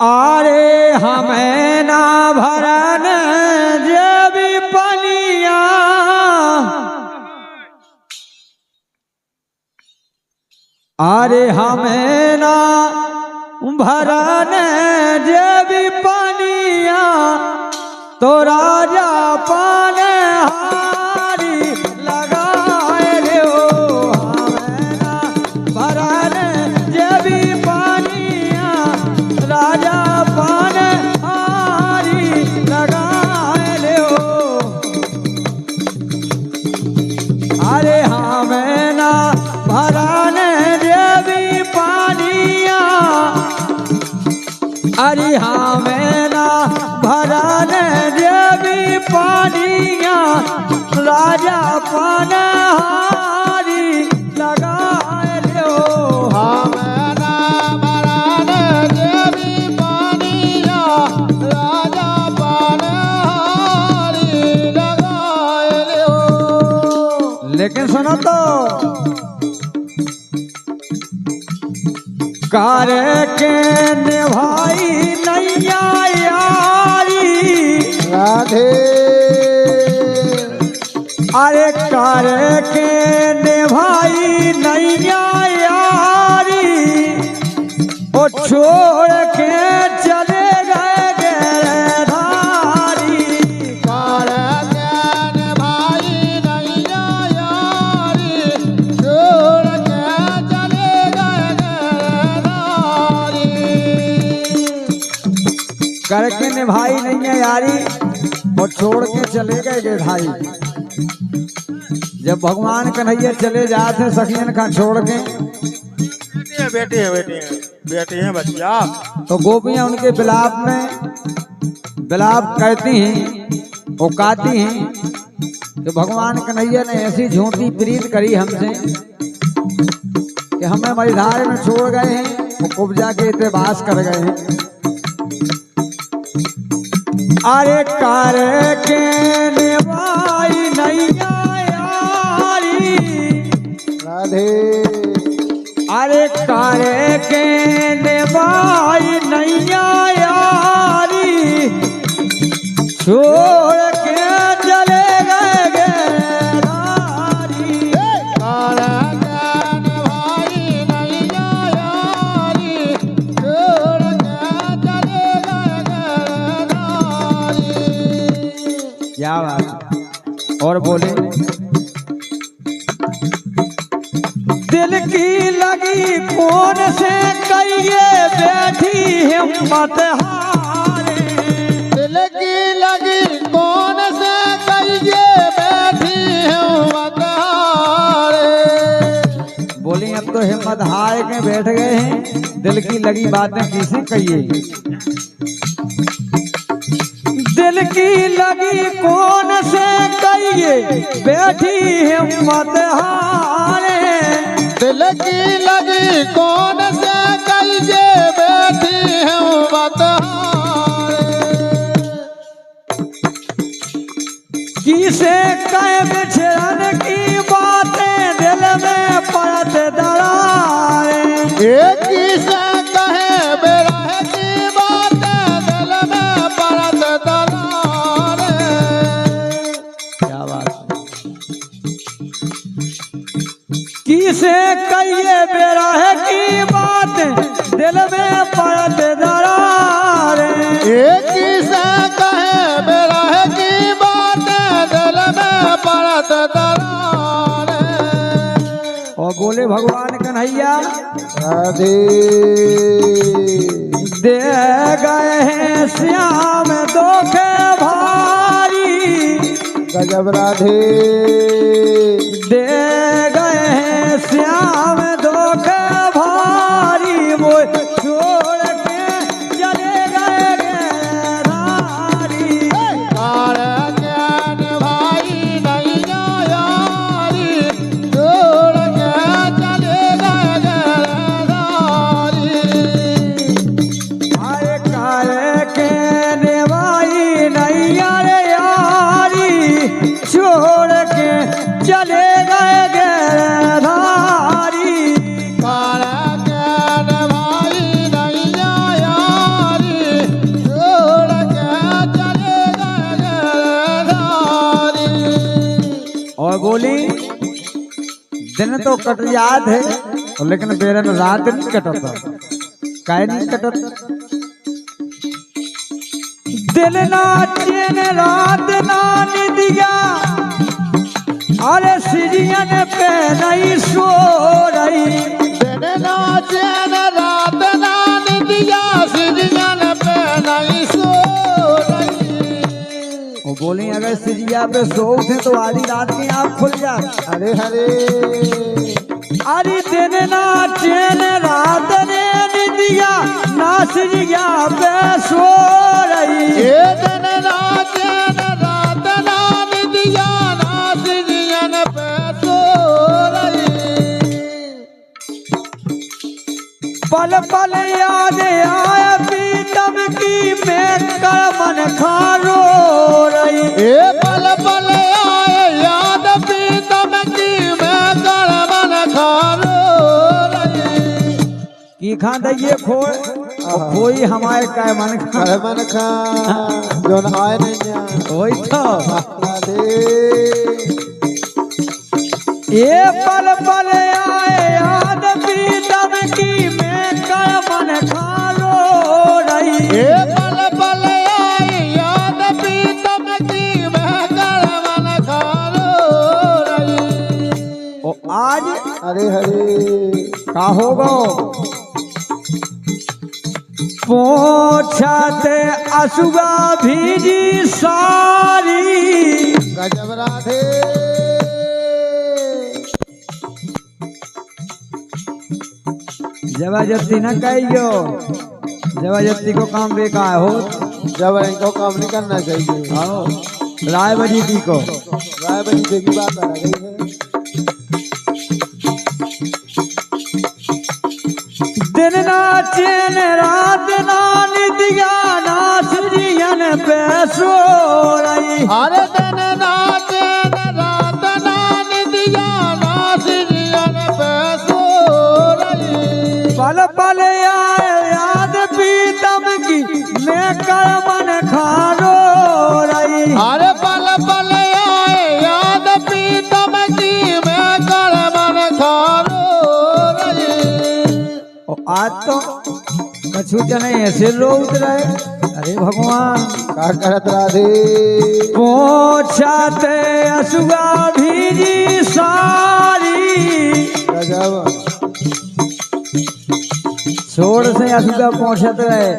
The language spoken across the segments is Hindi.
आरे हमें ना भरन जेबी पनिया, आरे हमें ना भरन जेबी पनिया, तो राजा पान हारी लगाए लो। हमें ना भरन जेबी पनिया, राजा पान हारी लगाए लो। अरे हमें ना भरन जेबी पानिया, अरे हमें ना भरन जेबी पानिया, राजा पान हारी लगाए लो। हमें ना भरन जेबी पानिया, राजा पान हारी लगाए लो। लेकिन सुनो तो कर के निभाई नैया यारी, राधे अरे कर के निभाई नैया यारी, ओ छोड़ के चले गए गिरधारी। कर ज्ञान भाई नैया यारी, छोड़ के चले गए गिरधारी। करके निभाई नैया यारी और छोड़ के चले गए गिरधारी। जब भगवान कन्हैया चले जाते सखियन का छोड़ के, बेटी है बच्चा, तो गोपियां उनके बिलाप में बिलाप कहती हैं, वो गाती हैं कि भगवान कन्हैया ने ऐसी झूठी प्रीत करी हमसे कि हमें मझधार में छोड़ गए हैं, वो कुब्जा के इतिबास कर गए हैं। अरे कर के निभाई नैया यारी, राधे अरे कर के निभाई नैया यारी, छोड़ के चले गए गिरधारी। कर ज्ञान भाई नैया यारी, छोड़ के चले गए गिरधारी। क्या बात। और बोले दिल की लगी कौन से कहिए बैठी हिम्मत हारे, दिल की लगी कौन से कहिए बैठी हिम्मत हारे। बोली अब तो हिम्मत हार के बैठ गए हैं, दिल की लगी बातें किसे कहिए। दिल की लगी कौन से कहिए बैठी हिम्मत हारे, दिल की लगी कौन से कहिए बैठी हिम्मत हारे। किसे कह बिछड़न की बातें दिल में पड़त दरारे, एक से कहे बिरह की बातें दिल में पड़त दरारे। क्या बात। किसे कहिए बिरह की बात दिल में पड़त दरारे, एक से कहे बिरह की बातें दिल में पड़त दरारे। और बोले भगवान कन्हैया राधे दे गए हैं श्याम दोखे भारी, गजब राधे दे गए हैं श्याम दोखे भारी, वो छोड़ के चले गए गिरधारी। कर ज्ञान भाई नैया यारी, छोड़ के चले गए गिरधारी। अरे कर के निभाई नैया यारी, छोड़ के चले दिन तो कट याद है और लेकिन बेरन रात नहीं कटता काहे नहीं कटता दिन ना चैन रात ना निदिया अरे सिरियन पे नहीं सो रही दिन ना चैन रात ना निदिया सिरियन पे नहीं सो रही। वो बोली अगर सिरिया पे सो उठे तो आधी रात की आँख खुल जाए। हरे हरे अरे दिन ना चैन रात ने निदिया ना सिरिया पे सो रही ये दिन ना चैन रात ना निदिया ना सिरियन पे सो रही। पल पल याद आया पीतम की मैं करमन खारो रही ये पल पल आए याद पीतम की मैं करमन खारो रही। की खा दइए खोई हमारे काय मन खा करमन खा जो आए नहीं वही तो राधे। ये पल पल आए याद पीतम की मैं करमन खारो रही ये पल पल आए याद पीतम की मैं करमन खारो रही। ओ आज हरे हरे का होगो पोछते असुगा भीजी सारी गजब राधे। जबरदस्ती न कहियो जबरदस्ती को काम बेकार हो जब इनको काम नहीं करना चाहिए। आओ राय बजी की को राय बनी की बात आ गई है। दिन ना चैन रात ना निदिया ना सिरियन पे सो रही अरे दिन ना चैन रात ना निदिया ना सिरियन पे सो रही। पल पल आए याद पीतम की मैं करमन खारो रही अरे पल पल आए याद पीतम की मैं करमन खारो रही। आज तो कछु जने ऐसे रो उतरे अरे भगवान का करत राधे। पोछते असुआ भीजी सारी गजब छोड़ से असुआ पहुंचते रहे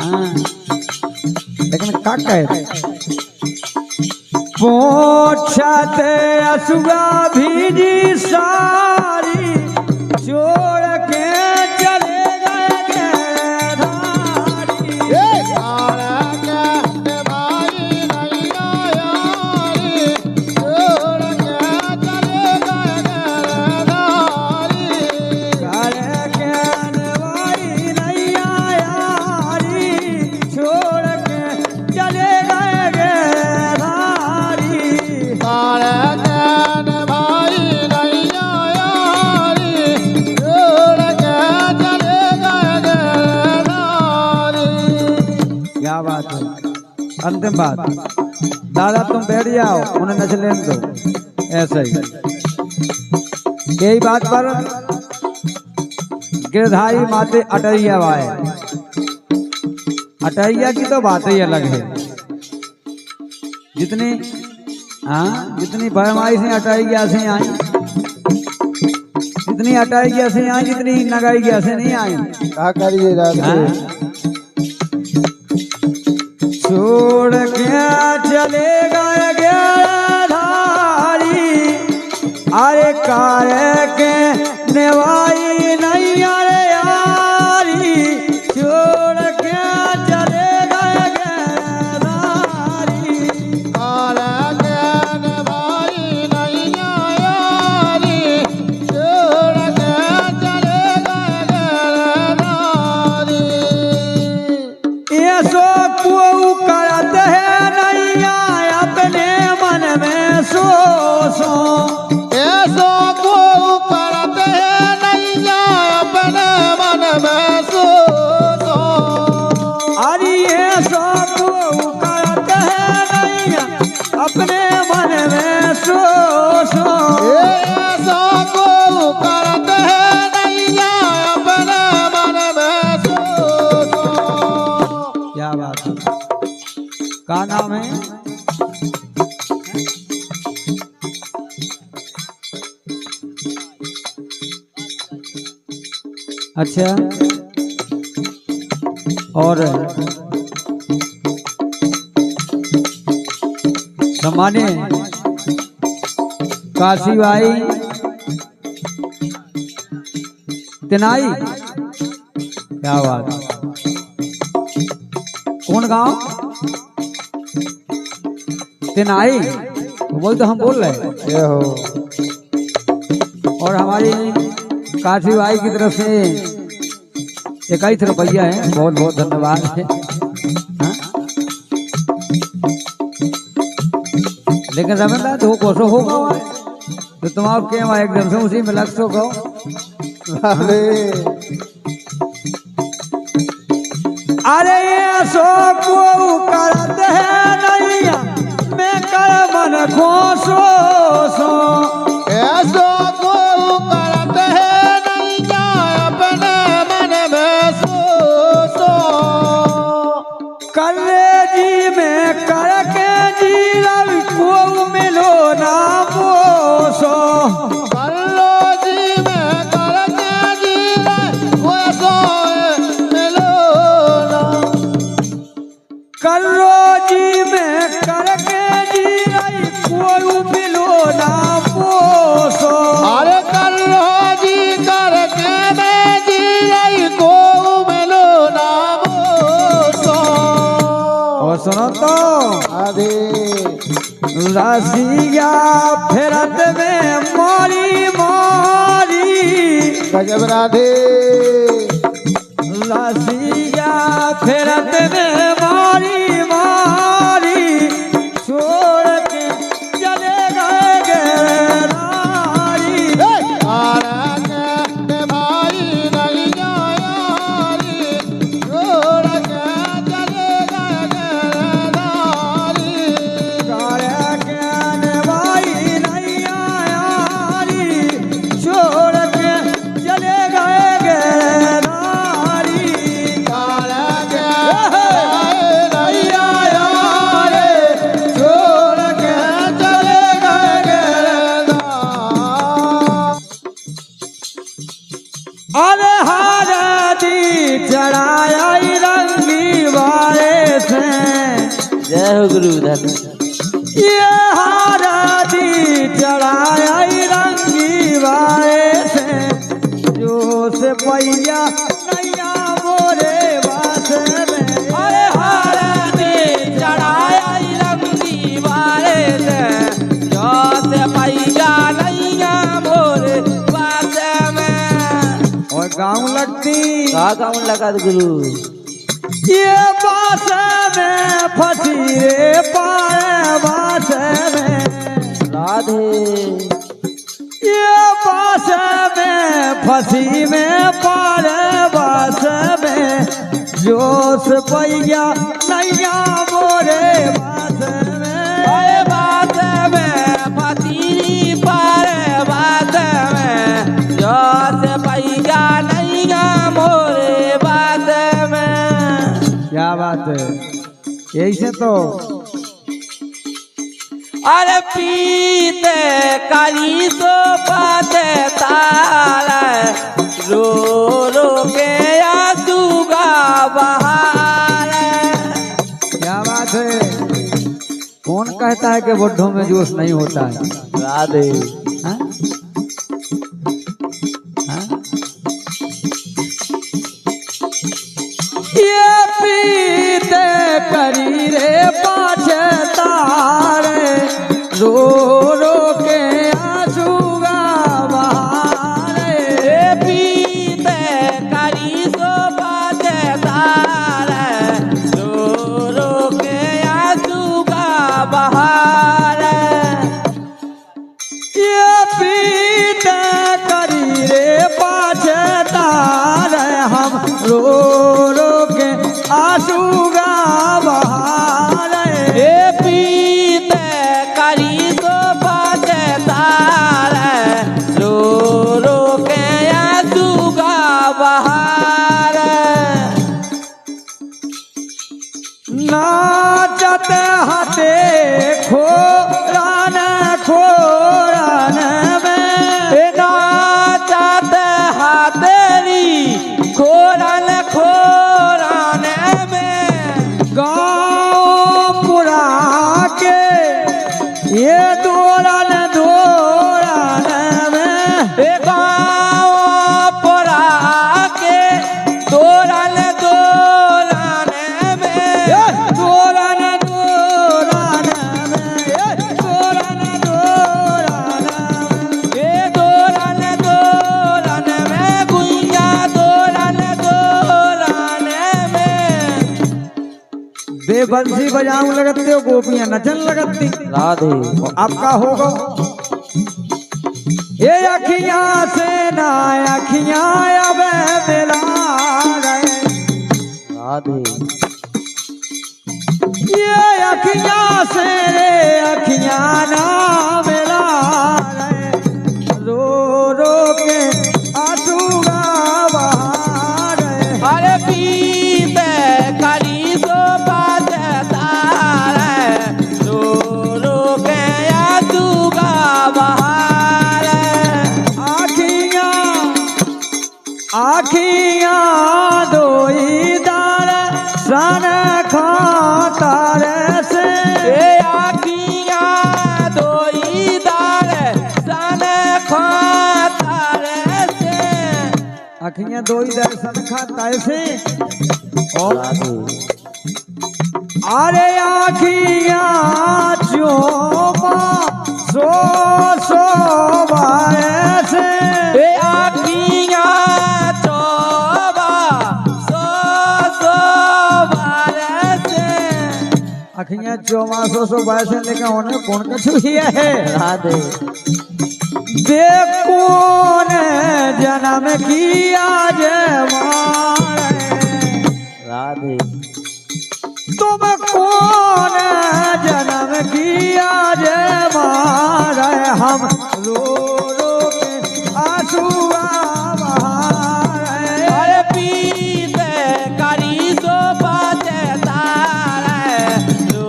हाँ लेकिन का कहे पोछते असुआ भीजी सारी छोड़ के चले गए धारी ये काला के भाई नहीं आया छोड़ के चले गए नारी। काले के नवाई नहीं आया री छोड़ के चले गए धारी काला के भाई नहीं आया छोड़ के चले गए नारी। क्या बात है अंतिम बात दादा तुम बैठ जाओ उन्हें नच लेने दो ऐसे ही यही बात पर गिरधारी माते अटैया आए अटैया की तो बात ही अलग है जितनी हाँ जितनी फरमाइशें अटैया से आई जितनी अटैया से आई जितनी नगैया से नहीं आई क्या करिए राधे। छोड़ के चले गए धारी अरे कारे के नेवाई नहीं अरे यारी छोड़ के चले गए धारी काला के भाई नहीं आया छोड़ के चले गए नारी। ये सो को करत है नहीं अपने मन में सो ऐसो को करते हैं नहीं अपने मन में सो अरे ये सो को करत है नहीं अपने मन में सो ऐसो क्या नाम है? अच्छा, और सम्मानित काशी भाई तिनाई, क्या बात। कौन गांव? तिनाई, वही तो हम बोल रहे हैं। ये हो और हमारी काशी भाई की तरफ से 21 रुपया है, बहुत बहुत धन्यवाद है। हाँ? लेकिन रमेंद्र तो कोसो होगा वहाँ तो तुम्हारा क्या एकदम से उसी में लग सो गो। अरे अरे सो को करते है नैया मैं कर मन खोसो सो ऐसो को करते हैं नैया अपने मन में सो करे जी में करके जी रवि को मिलो ना मोसो कल्लो जी में करके जी वो सो मिलो ना करो जी में करके जी रवि को मिलो ना मोसो। अरे कल्लो जी करके मैं जी को मिलो ना सो और सुनो तो अरे रसिया फेरत में मारी मारी गजब राधे रसिया फेरत में मारी मारी छोड़ के चले गए नारी। भाई नहीं यारी छोड़ के चले गए नारी गाड़े के भाई नहीं यारी छोड़ के चले गए नारी। अरे हारती चढ़ाया रंगी वाले से जय हो गुरुधर। ये हारती चढ़ाया रंगी वाले से जो से पैया नैया मोरे बास में। अरे हारती चढ़ाया रंगी वाले से जो से पैया नैया मोरे बात में। और गाँव लगती का गाँव लगा गुरु ये बास में फंसी रे पाए बास में राधे। ये बास में फंसी में पारे बास में जोश पैया नैया मोरे बास में। अरे बात में फसीरी पर बात में जो से पैया नैया मोरे बात में। क्या बात है, यही से तो अरे पीते काली सो पाते तारा रो रो के आंसू का बहार। क्या बात है। कौन कहता है कि बुढ़ों में जोश नहीं होता है? राधे हाँ? हाँ? ये पीते करी रे पाछे तारे रो रो के आंसू का बहारे। पीते काली सो पाते तारा रो रो के आंसू का बहार। ये पीते करी रे पाछे तारे हम रो रो के आंसू का बहारे। पीते काली सो पाते तारा रो रो के आंसू का बहार। नाच नाचत हाथे खोरान खोरान में नाचत हाथेरी खोरन खोरन में गाँव पुरा के ये दोरन दोरन में गाँव परा के दोरन दोरन में दोरन दोरन में दोरन दोरन ये दोरन दोरन में गुइया दोरन दोरन में बेबंसी बजाऊं लगते हो गोपियां नचन लगती राधे आपका होगा ये अखियां से ना अखियां अब मिला रहे राधे ये अखियां से रे अखियां ना मिला रहे रो रो के आंसू बहा रहे अरे पीते करी सो बजता रे रो रो के आंसू का बहार आखियां आखियां दोई दार सन खातर से ए आखियां दोई दार सन खातर से आखियां दोई दार सन खातर से और अरे आखियां चोपा सो सो बार से ए आखियां चोबा सो बार से आखियां चोमा सो बार से लेकिन उन्हें कौन कछु किया है राधे देख कौन जन्म किया जमारे राधे तुम कौन जन्म किया जमारे हम रो रो के आंसू बहारे अरे पीते करी सो बजता रे रो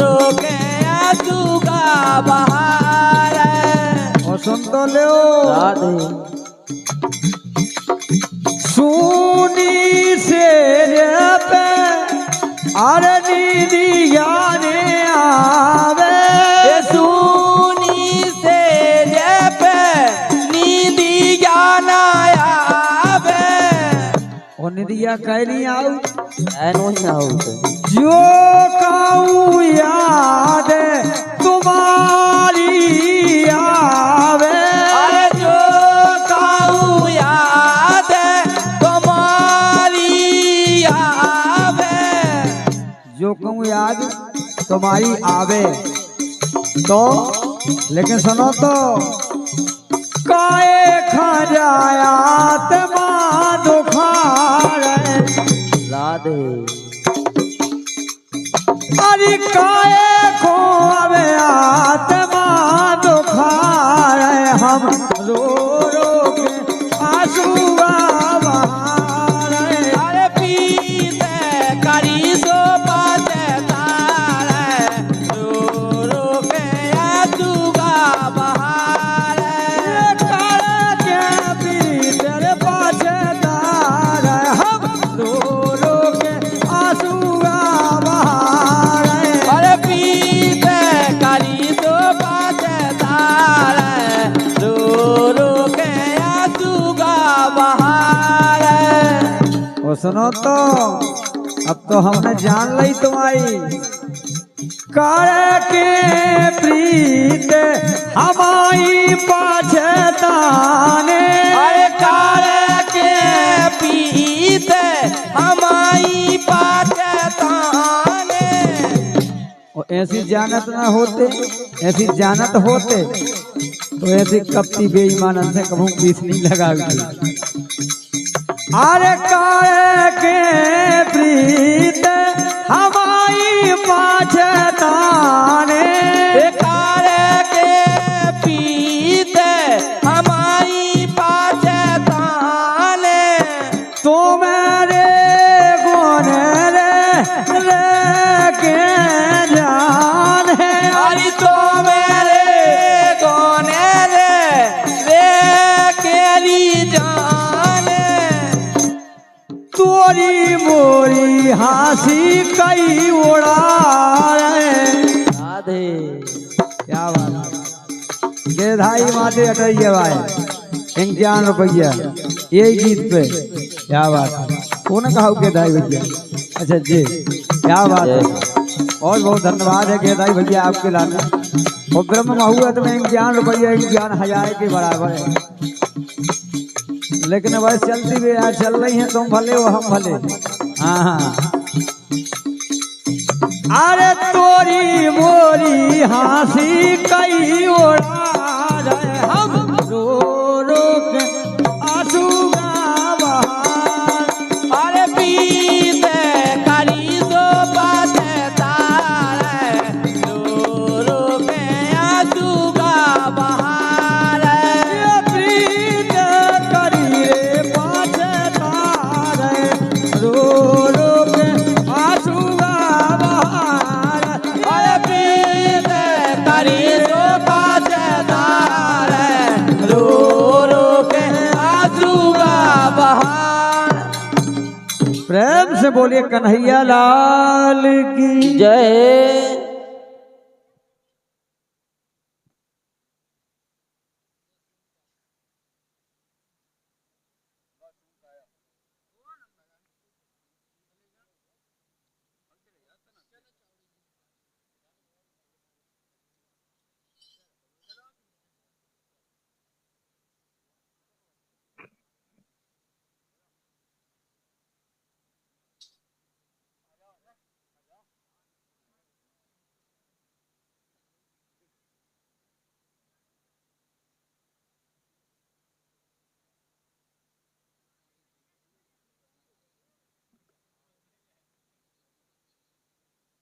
रो के आंसू का बहार और सुन तो लो राधे सुनी से पे अरे दीदिया ने आवे सुनी से पे नींदी जाना आवे और निदिया कहली आऊ ऐनो ही आऊ जो काऊ याद तुम्हारी आवे अरे जो काऊ याद तुम्हारी आवे जो कहूँ याद तुम्हारी आवे तो लेकिन सुनो तो काए खा जाया तमा दुखार राधे अरे काए खो अबे आत्मा दुखार हम रो रो के आंसू बहार अरे पीते करी सो बजता रे रो रो के आंसू का बहार अरे पीते करी सो बजता रे रो रो के आंसू का बहार ओ सुनो तो अब तो हमने जान ली तुम्हारी कर के प्रीत हमारी पाछताने अरे कार के पीते हमारी पाचताने और ऐसी जानत न होते ऐसी जानत होते तो ऐसी कपटी बेईमानन से कभू बीस नहीं लगा अरे कर के प्रीत हमारी पाछताने कार के पीते हमारी पाचताने तो मेरे गुण रे के मोरी हासी कई उड़ा रहे। राधे क्या बात है। गेधाई माते अटैया भाई 51 रुपया यही गीत पे। क्या बात है। कौन कहा गेधाई भैया? अच्छा जी क्या बात है। बहुत बहुत धन्यवाद है गेधाई भैया आपके लाने। और ब्रह्म मुहूर्त में 51 रुपया 51,000 के बराबर है। लेकिन वह चलती भी यार चल रही हैं, तुम भले हो हम भले। हाँ हाँ। अरे तोरी मोरी हासी कई उड़ा रहे हम रो रो के आंसू बहार। अरे पीते करी सो बाते तारे रो रो के आंसू का बहार। प्रीत करी रे पाछे तारे रो रो के आंसू बहार। अरे पीते करी सो बाते तारे रो रो के आंसू का बहार। प्रेम से बोलिए कन्हैया लाल की जय।